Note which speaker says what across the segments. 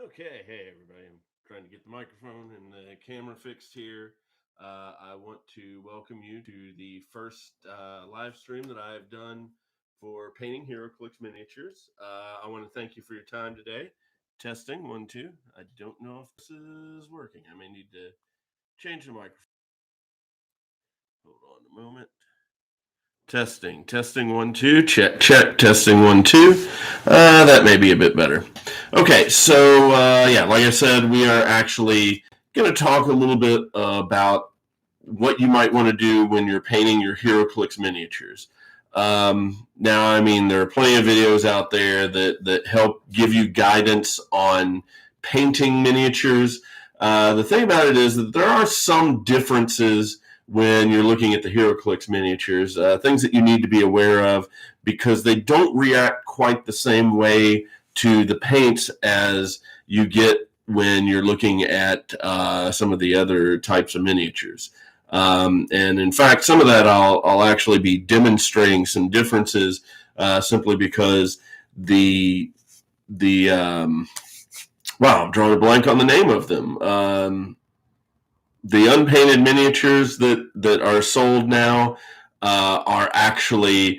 Speaker 1: Okay, hey everybody. I'm trying to get the microphone and the camera fixed here. I want to welcome you to the first live stream that I've done for painting Heroclix miniatures. I want to thank you for your time today. Testing, 1, 2. I don't know if this is working. I may need to change the microphone. Hold on a moment. Testing, 1, 2. Check. Testing, 1, 2. That may be a bit better. Okay, so like I said, we are actually going to talk a little bit about what you might want to do when you're painting your Heroclix miniatures. Now, I mean, there are plenty of videos out there that help give you guidance on painting miniatures. The thing about it is that there are some differences when you're looking at the Heroclix miniatures, things that you need to be aware of because they don't react quite the same way to the paints as you get when you're looking at some of the other types of miniatures. And in fact, some of that I'll actually be demonstrating some differences simply because I'm drawing a blank on the name of them. The unpainted miniatures that are sold now are actually,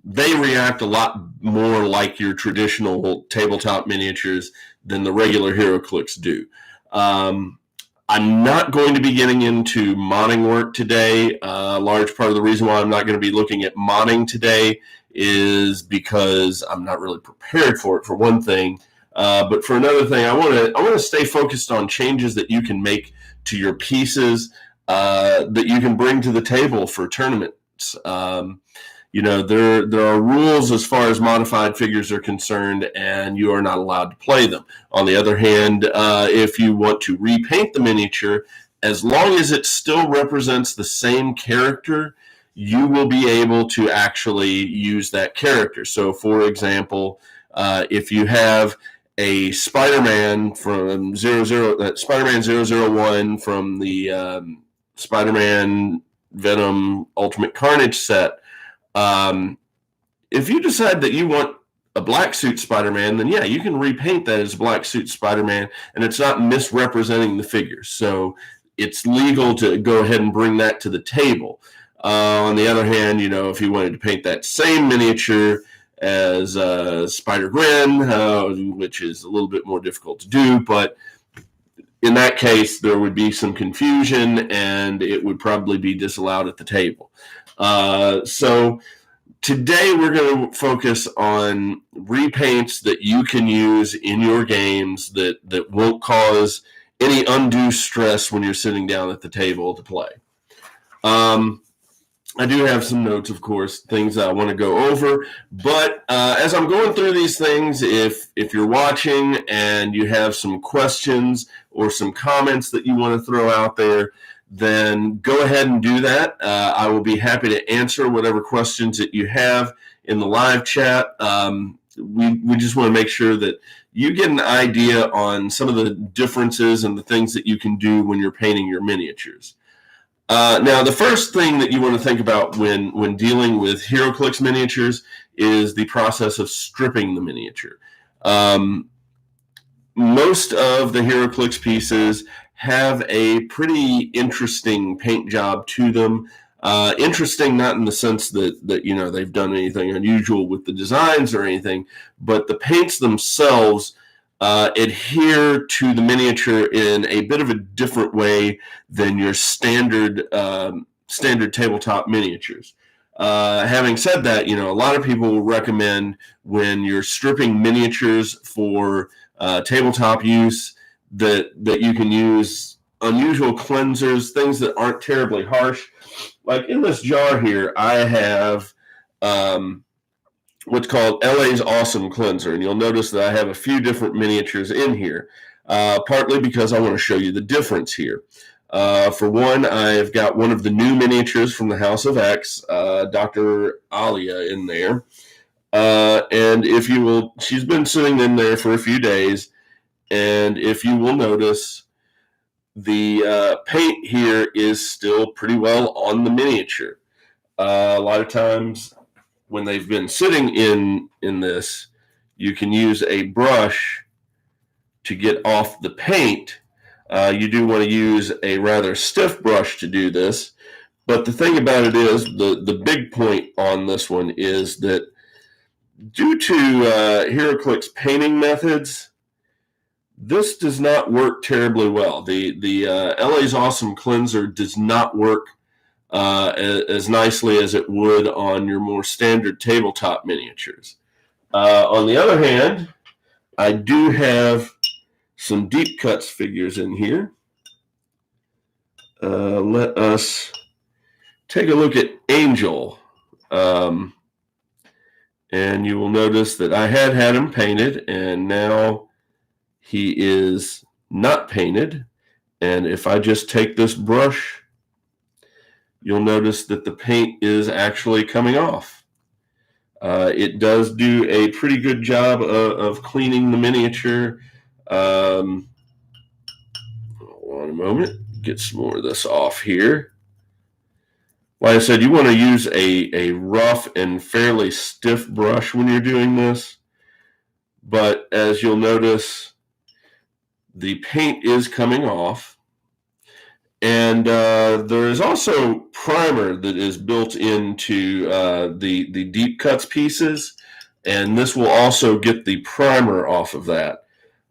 Speaker 1: they react a lot more like your traditional tabletop miniatures than the regular Heroclix do. I'm not going to be getting into modding work today. A large part of the reason why I'm not going to be looking at modding today is because I'm not really prepared for it, for one thing. But for another thing, I want to stay focused on changes that you can make to your pieces that you can bring to the table for tournaments. There are rules as far as modified figures are concerned, and you are not allowed to play them. On the other hand, if you want to repaint the miniature, as long as it still represents the same character, you will be able to actually use that character. So, for example, if you have a Spider-Man from Spider-Man 001 from the Spider-Man Venom Ultimate Carnage set, if you decide that you want a black suit Spider-Man, then yeah, you can repaint that as black suit Spider-Man, and it's not misrepresenting the figure. So it's legal to go ahead and bring that to the table. On the other hand, if you wanted to paint that same miniature as Spider-Gwen, which is a little bit more difficult to do, but in that case, there would be some confusion, and it would probably be disallowed at the table. So today we're going to focus on repaints that you can use in your games that won't cause any undue stress when you're sitting down at the table to play. I do have some notes, of course, things I want to go over. But as I'm going through these things, if you're watching and you have some questions or some comments that you want to throw out there, then go ahead and do that. I will be happy to answer whatever questions that you have in the live chat. We just want to make sure that you get an idea on some of the differences and the things that you can do when you're painting your miniatures. Now, the first thing that you want to think about when dealing with Heroclix miniatures is the process of stripping the miniature. Most of the Heroclix pieces have a pretty interesting paint job to them. Interesting not in the sense that they've done anything unusual with the designs or anything, but the paints themselves adhere to the miniature in a bit of a different way than your standard tabletop miniatures. Having said that, a lot of people will recommend when you're stripping miniatures for tabletop use that you can use unusual cleansers, things that aren't terribly harsh. Like in this jar here, I have what's called LA's Awesome Cleanser, and you'll notice that I have a few different miniatures in here, partly because I want to show you the difference here. For one, I've got one of the new miniatures from the House of X, Dr. Alia, in there. And if you will, she's been sitting in there for a few days, and if you will notice, the paint here is still pretty well on the miniature. A lot of times when they've been sitting in this, you can use a brush to get off the paint, you do want to use a rather stiff brush to do this. But the thing about it is, the big point on this one is that due to Heroclix painting methods, this does not work terribly well. The LA's Awesome Cleanser does not work as nicely as it would on your more standard tabletop miniatures. On the other hand, I do have some deep cuts figures in here. Let us take a look at Angel. And you will notice that I had him painted, and now he is not painted. And if I just take this brush, you'll notice that the paint is actually coming off. It does do a pretty good job of cleaning the miniature. One moment, get some more of this off here. Like I said, you want to use a rough and fairly stiff brush when you're doing this. But as you'll notice, the paint is coming off. And there is also primer that is built into the deep cuts pieces. And this will also get the primer off of that.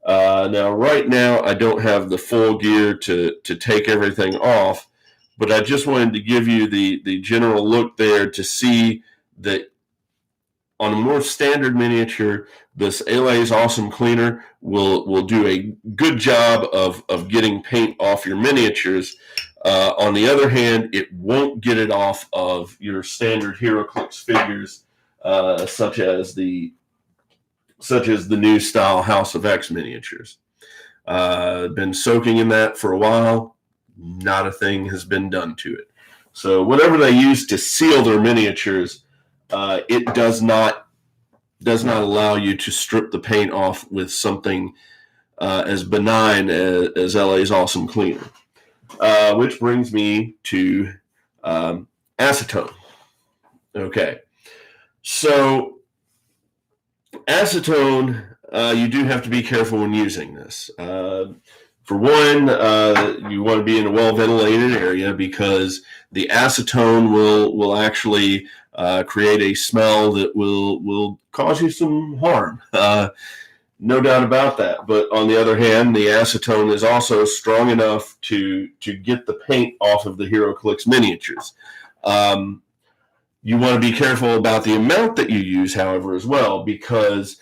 Speaker 1: Now, right now, I don't have the full gear to take everything off. But I just wanted to give you the general look there to see that on a more standard miniature, this LA's Awesome Cleaner will do a good job of getting paint off your miniatures. On the other hand, it won't get it off of your standard Heroclix figures, such as the new style House of X miniatures. Been soaking in that for a while. Not a thing has been done to it. So whatever they use to seal their miniatures, it does not allow you to strip the paint off with something as benign as LA's Awesome Cleaner. Which brings me to acetone. Okay, so acetone, you do have to be careful when using this. For one, you want to be in a well-ventilated area because the acetone will actually create a smell that will cause you some harm. No doubt about that. But on the other hand, the acetone is also strong enough to get the paint off of the Heroclix miniatures. You want to be careful about the amount that you use, however, as well, because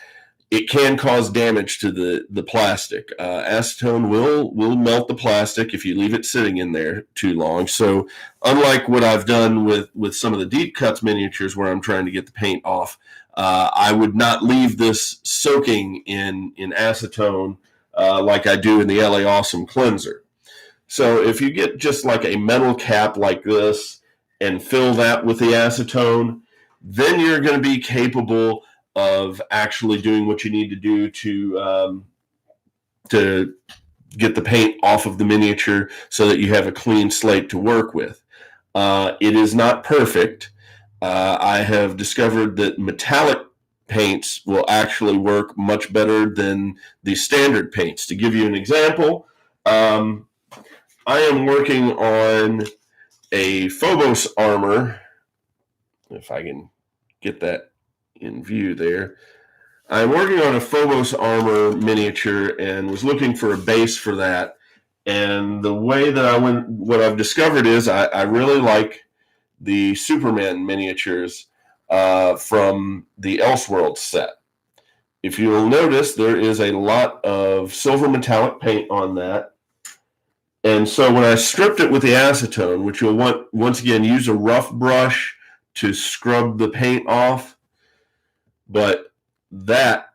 Speaker 1: it can cause damage to the plastic. Acetone will melt the plastic if you leave it sitting in there too long. So unlike what I've done with some of the deep cuts miniatures where I'm trying to get the paint off, I would not leave this soaking in acetone like I do in the LA Awesome Cleanser. So if you get just like a metal cap like this and fill that with the acetone, then you're going to be capable of actually doing what you need to do to get the paint off of the miniature so that you have a clean slate to work with. It is not perfect. I have discovered that metallic paints will actually work much better than the standard paints. To give you an example, I am working on a Phobos armor, if I can get that in view there. I'm working on a Phobos armor miniature and was looking for a base for that. And the way that what I've discovered is I really like the Superman miniatures from the Elseworlds set. If you'll notice, there is a lot of silver metallic paint on that. And so when I stripped it with the acetone, which you'll want, once again, use a rough brush to scrub the paint off, but that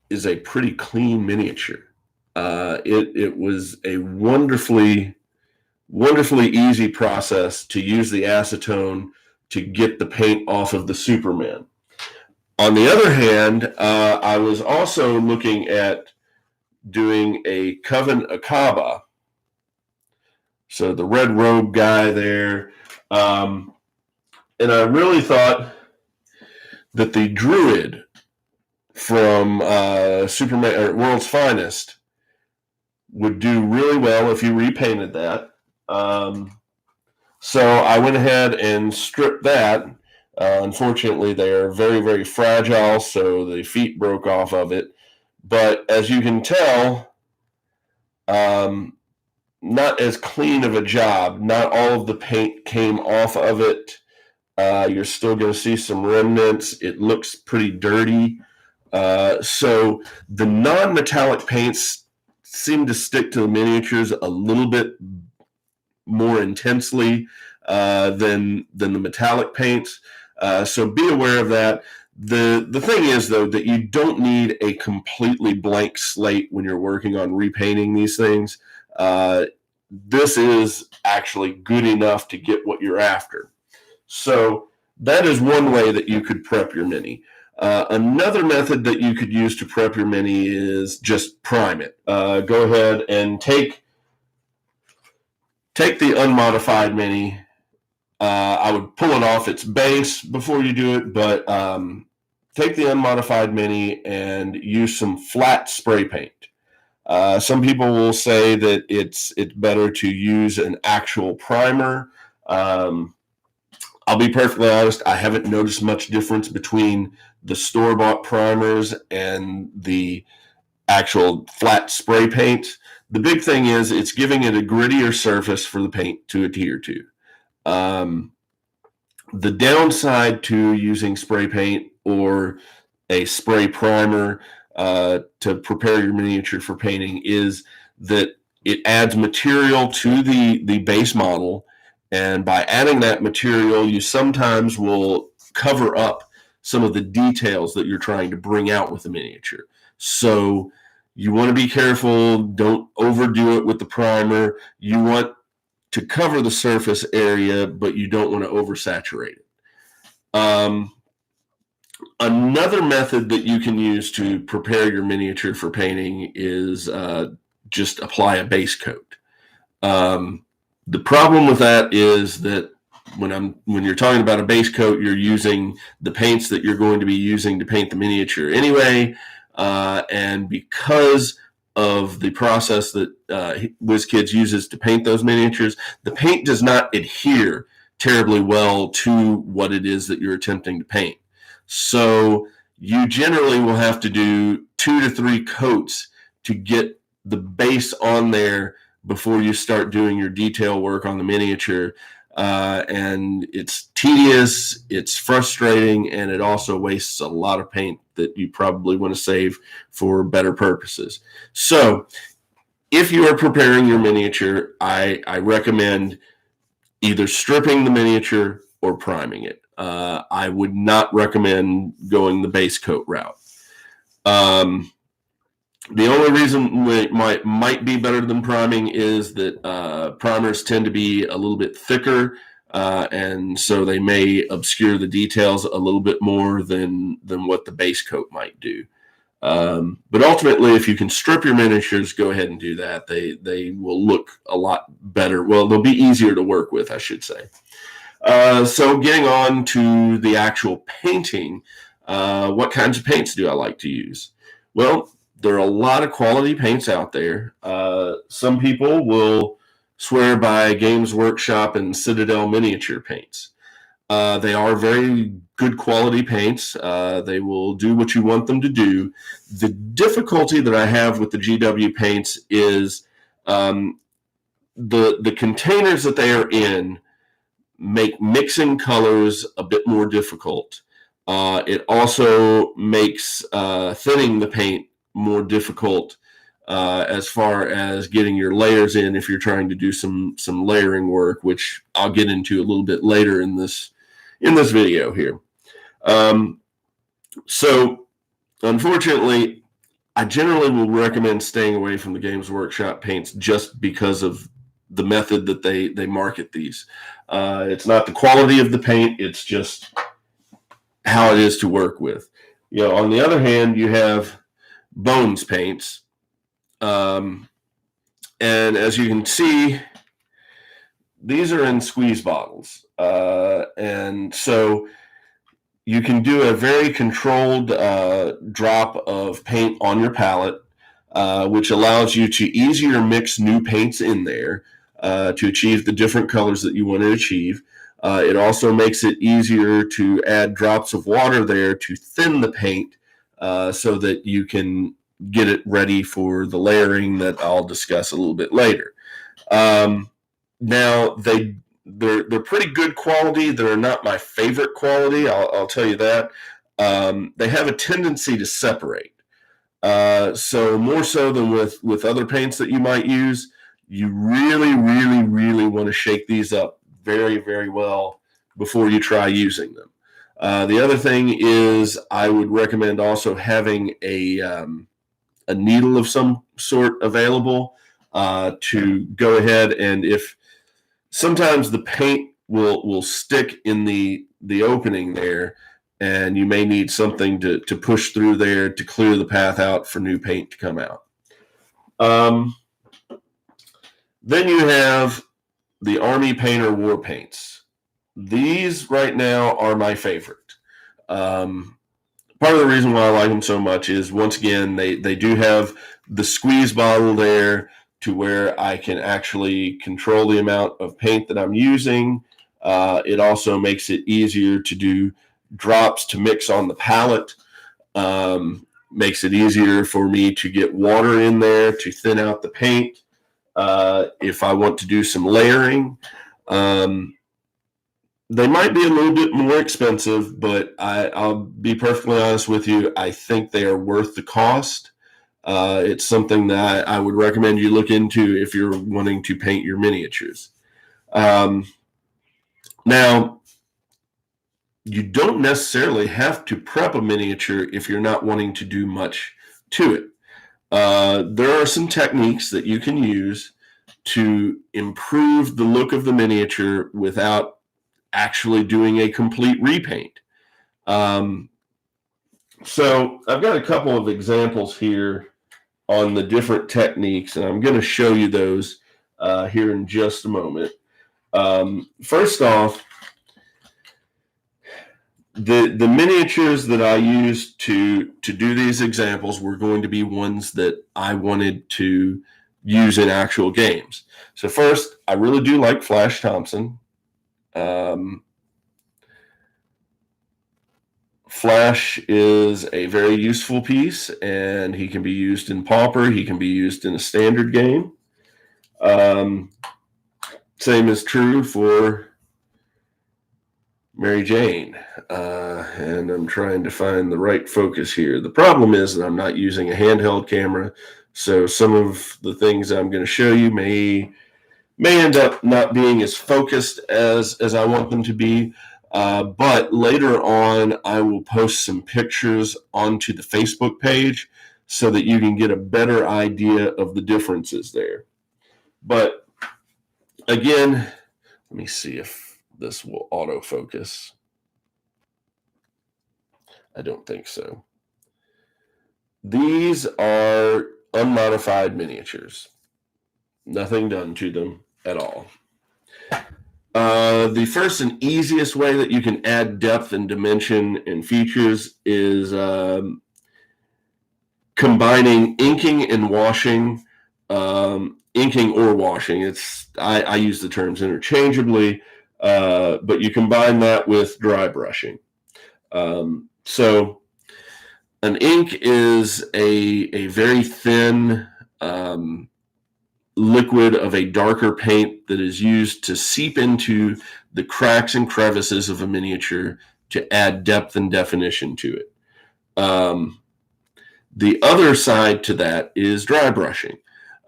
Speaker 1: is a pretty clean miniature. It was a wonderfully easy process to use the acetone to get the paint off of the Superman. On the other hand, I was also looking at doing a Coven Akaba. So the red robe guy there. And I really thought that the druid from Superman or World's Finest would do really well if you repainted that. So I went ahead and stripped that. Unfortunately, they are very, very fragile, so the feet broke off of it. But as you can tell, not as clean of a job. Not all of the paint came off of it. You're still going to see some remnants. It looks pretty dirty. So the non-metallic paints seem to stick to the miniatures a little bit more intensely than the metallic paints. So be aware of that. The thing is, though, that you don't need a completely blank slate when you're working on repainting these things. This is actually good enough to get what you're after. So that is one way that you could prep your mini. Another method that you could use to prep your mini is just prime it. Go ahead and take the unmodified mini. I would pull it off its base before you do it, but take the unmodified mini and use some flat spray paint. Some people will say that it's better to use an actual primer. I'll be perfectly honest, I haven't noticed much difference between the store-bought primers and the actual flat spray paint. The big thing is it's giving it a grittier surface for the paint to adhere to. The downside to using spray paint or a spray primer to prepare your miniature for painting is that it adds material to the base model, and by adding that material, you sometimes will cover up some of the details that you're trying to bring out with the miniature. So you want to be careful. Don't overdo it with the primer. You want to cover the surface area, but you don't want to oversaturate it. Another method that you can use to prepare your miniature for painting is just apply a base coat. The problem with that is that when you're talking about a base coat, you're using the paints that you're going to be using to paint the miniature anyway, and because of the process that WizKids uses to paint those miniatures, the paint does not adhere terribly well to what it is that you're attempting to paint. So you generally will have to do 2 to 3 coats to get the base on there before you start doing your detail work on the miniature. And it's tedious, it's frustrating, and it also wastes a lot of paint that you probably want to save for better purposes. So if you are preparing your miniature, I recommend either stripping the miniature or priming it. I would not recommend going the base coat route. The only reason it might be better than priming is that primers tend to be a little bit thicker, and so they may obscure the details a little bit more than what the base coat might do. But ultimately, if you can strip your miniatures, go ahead and do that. They will look a lot better. Well, they'll be easier to work with, I should say. So getting on to the actual painting, what kinds of paints do I like to use? Well, there are a lot of quality paints out there. Some people will swear by Games Workshop and Citadel miniature paints. They are very good quality paints. They will do what you want them to do. The difficulty that I have with the GW paints is the containers that they are in make mixing colors a bit more difficult. It also makes thinning the paint more difficult as far as getting your layers in if you're trying to do some layering work, which I'll get into a little bit later in this video here. So unfortunately, I generally will recommend staying away from the Games Workshop paints just because of the method that they market these. It's not the quality of the paint, it's just how it is to work with. On the other hand, you have Bones paints. And as you can see, these are in squeeze bottles. And so you can do a very controlled drop of paint on your palette. which allows you to easier mix new paints in there to achieve the different colors that you want to achieve. It also makes it easier to add drops of water there to thin the paint so that you can get it ready for the layering that I'll discuss a little bit later. Now, they're pretty good quality. They're not my favorite quality, I'll tell you that. They have a tendency to separate. So more so than with other paints that you might use, you really, really, really want to shake these up very, very well before you try using them. The other thing is I would recommend also having a needle of some sort available to go ahead, and if sometimes the paint will stick in the opening there, and you may need something to push through there to clear the path out for new paint to come out. Then you have the Army Painter War Paints. These right now are my favorite. Part of the reason why I like them so much is, once again, they do have the squeeze bottle there to where I can actually control the amount of paint that I'm using. It also makes it easier to do drops to mix on the palette. Makes it easier for me to get water in there to thin out the paint. If I want to do some layering, they might be a little bit more expensive, but I'll be perfectly honest with you. I think they are worth the cost. It's something that I would recommend you look into if you're wanting to paint your miniatures. Now, you don't necessarily have to prep a miniature if you're not wanting to do much to it. There are some techniques that you can use to improve the look of the miniature without actually doing a complete repaint. So I've got a couple of examples here on the different techniques, and I'm going to show you those here in just a moment. First off, the miniatures that I used to do these examples were going to be ones that I wanted to use in actual games. So first, I really do like Flash Thompson. Flash is a very useful piece, and he can be used in Pauper. He can be used in a standard game. Same is true for Mary Jane. And I'm trying to find the right focus here. The problem is that I'm not using a handheld camera, so some of the things I'm going to show you may end up not being as focused as I want them to be. But later on, I will post some pictures onto the Facebook page so that you can get a better idea of the differences there. But again, let me see if this will autofocus. I don't think so. These are unmodified miniatures. Nothing done to them at all. The first and easiest way that you can add depth and dimension and features is combining inking and washing. Inking or washing. I use the terms interchangeably, but you combine that with dry brushing. So an ink is a very thin liquid of a darker paint that is used to seep into the cracks and crevices of a miniature to add depth and definition to it. The other side to that is dry brushing,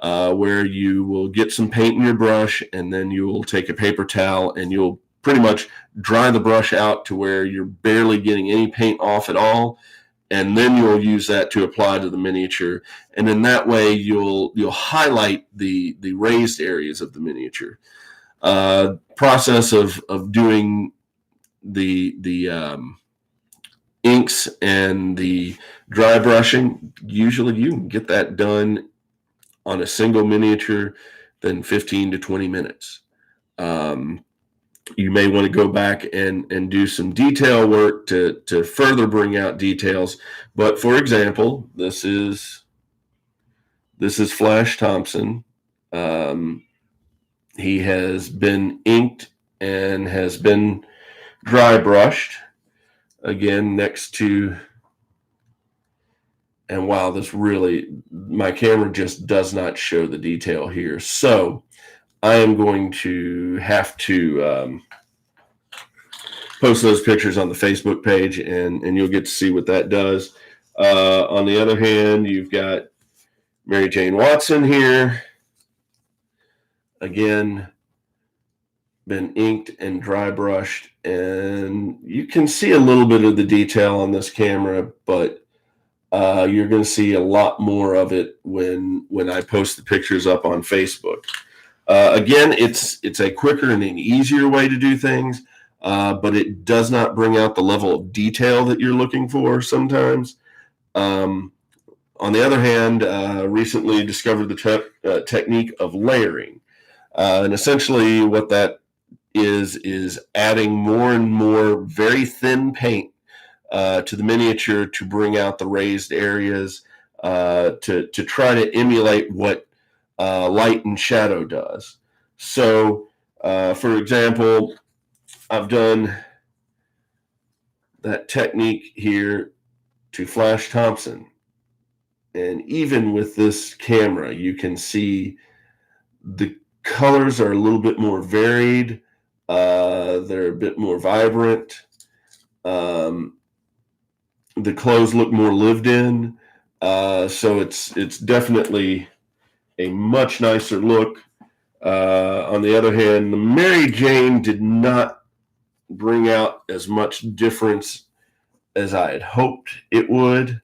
Speaker 1: where you will get some paint in your brush, and then you will take a paper towel and you'll pretty much dry the brush out to where you're barely getting any paint off at all. And then you'll use that to apply to the miniature. And in that way, you'll highlight the raised areas of the miniature. Process of doing the inks and the dry brushing, usually you can get that done on a single miniature than 15 to 20 minutes. You may want to go back and do some detail work to further bring out details. But for example, this is This is Flash Thompson. He has been inked and has been dry brushed. Again, next to, and wow, this really, my camera just does not show the detail here. So I am going to have to post those pictures on the Facebook page, and you'll get to see what that does. On the other hand, you've got Mary Jane Watson here. Again, been inked and dry brushed, and you can see a little bit of the detail on this camera, but you're going to see a lot more of it when I post the pictures up on Facebook. Again, it's a quicker and an easier way to do things, but it does not bring out the level of detail that you're looking for sometimes. On the other hand, recently discovered the technique of layering. And essentially what that is adding more and more very thin paint to the miniature to bring out the raised areas, to try to emulate what light and shadow does. So, for example, I've done that technique here to Flash Thompson. And even with this camera, you can see the colors are a little bit more varied. They're a bit more vibrant. The clothes look more lived in. So it's definitely a much nicer look. On the other hand, the Mary Jane did not bring out as much difference as I had hoped it would.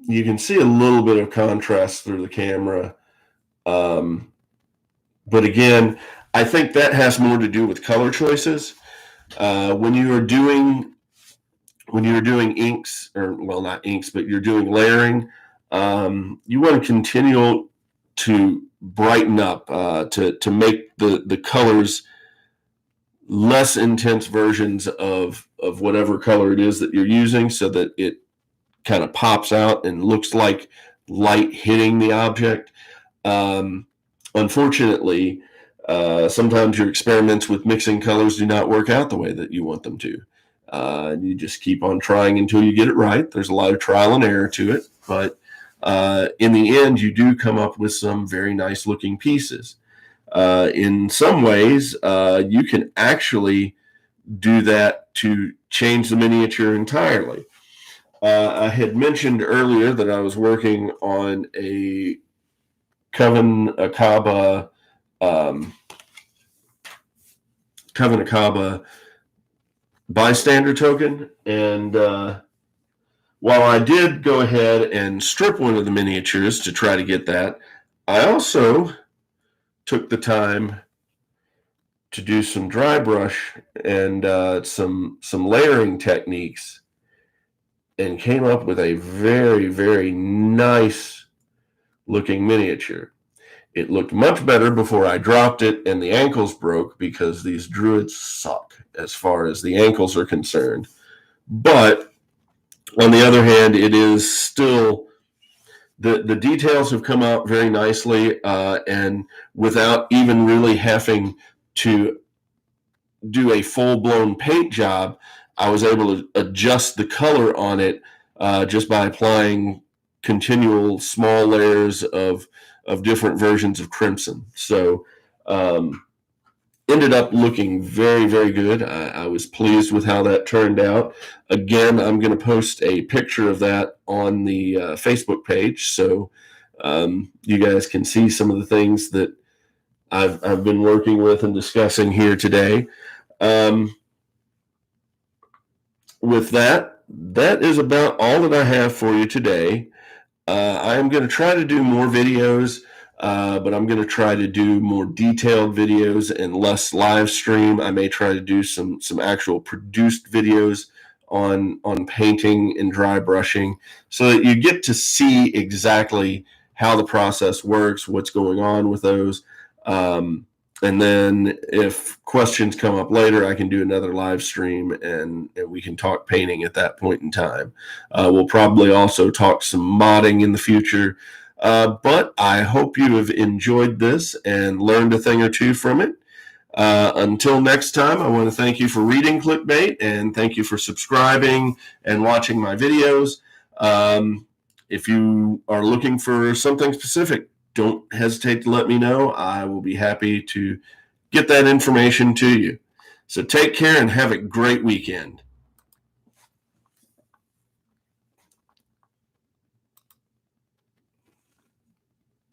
Speaker 1: You can see a little bit of contrast through the camera. But again, I think that has more to do with color choices. When you are doing inks, or well, not inks, but you're doing layering, you want to continue to brighten up, to make the colors less intense versions of whatever color it is that you're using, so that it kind of pops out and looks like light hitting the object. Unfortunately, sometimes your experiments with mixing colors do not work out the way that you want them to. And you just keep on trying until you get it right. There's a lot of trial and error to it, but in the end, you do come up with some very nice looking pieces. In some ways, you can actually do that to change the miniature entirely. I had mentioned earlier that I was working on a Coven Akaba bystander token, and while I did go ahead and strip one of the miniatures to try to get that, I also took the time to do some dry brush and some layering techniques, and came up with a very, very nice looking miniature. It looked much better before I dropped it and the ankles broke, because these druids suck as far as the ankles are concerned. But on the other hand, it is still, the details have come out very nicely, and without even really having to do a full-blown paint job, I was able to adjust the color on it just by applying continual small layers of different versions of crimson. So ended up looking very, very good. I was pleased with how that turned out. Again, I'm going to post a picture of that on the Facebook page, so you guys can see some of the things that I've been working with and discussing here today. With that is about all that I have for you today. I am going to try to do more videos, but I'm going to try to do more detailed videos and less live stream. I may try to do some actual produced videos on painting and dry brushing, so that you get to see exactly how the process works, what's going on with those. And then if questions come up later, I can do another live stream and we can talk painting at that point in time. We'll probably also talk some modding in the future. But I hope you have enjoyed this and learned a thing or two from it. Until next time, I want to thank you for reading Clickbait and thank you for subscribing and watching my videos. If you are looking for something specific, don't hesitate to let me know. I will be happy to get that information to you. So take care and have a great weekend.